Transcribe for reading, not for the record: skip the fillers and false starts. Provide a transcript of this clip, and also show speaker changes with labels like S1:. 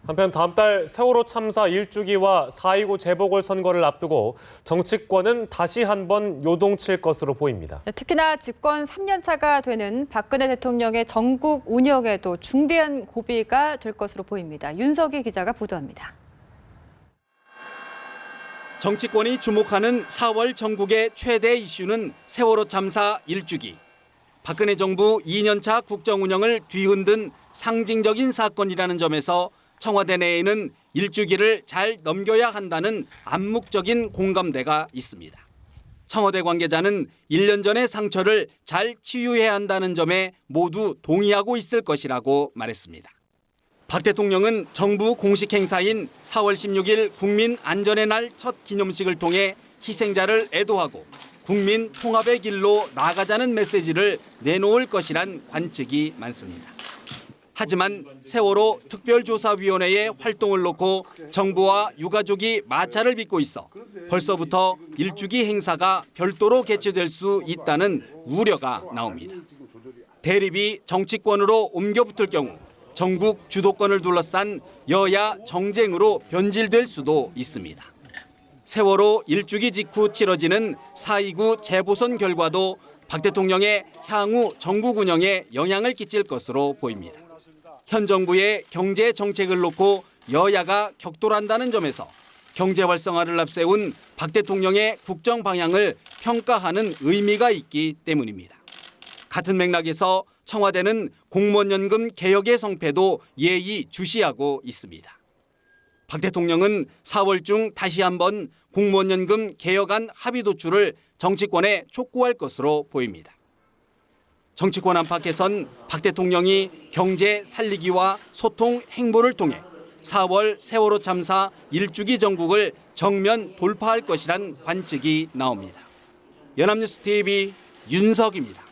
S1: 한편 다음 달 세월호 참사 1주기와 4.29 재보궐선거를 앞두고 정치권은 다시 한번 요동칠 것으로 보입니다.
S2: 특히나 집권 3년 차가 되는 박근혜 대통령의 전국 운영에도 중대한 고비가 될 것으로 보입니다. 윤석희 기자가 보도합니다.
S3: 정치권이 주목하는 4월 전국의 최대 이슈는 세월호 참사 1주기. 박근혜 정부 2년차 국정 운영을 뒤흔든 상징적인 사건이라는 점에서 청와대 내에는 1주기를 잘 넘겨야 한다는 암묵적인 공감대가 있습니다. 청와대 관계자는 1년 전의 상처를 잘 치유해야 한다는 점에 모두 동의하고 있을 것이라고 말했습니다. 박 대통령은 정부 공식 행사인 4월 16일 국민 안전의 날 첫 기념식을 통해 희생자를 애도하고 국민 통합의 길로 나아가자는 메시지를 내놓을 것이란 관측이 많습니다. 하지만 세월호 특별조사위원회의 활동을 놓고 정부와 유가족이 마찰을 빚고 있어 벌써부터 1주기 행사가 별도로 개최될 수 있다는 우려가 나옵니다. 대립이 정치권으로 옮겨붙을 경우 전국 주도권을 둘러싼 여야 정쟁으로 변질될 수도 있습니다. 세월호 1주기 직후 치러지는 4.29 재보선 결과도 박 대통령의 향후 전국 운영에 영향을 끼칠 것으로 보입니다. 현 정부의 경제 정책을 놓고 여야가 격돌한다는 점에서 경제 활성화를 앞세운 박 대통령의 국정 방향을 평가하는 의미가 있기 때문입니다. 같은 맥락에서 청와대는 공무원연금 개혁의 성패도 예의 주시하고 있습니다. 박 대통령은 4월 중 다시 한번 공무원연금 개혁안 합의 도출을 정치권에 촉구할 것으로 보입니다. 정치권 안팎에선 박 대통령이 경제 살리기와 소통 행보를 통해 4월 세월호 참사 1주기 정국을 정면 돌파할 것이란 관측이 나옵니다. 연합뉴스 TV 윤석입니다.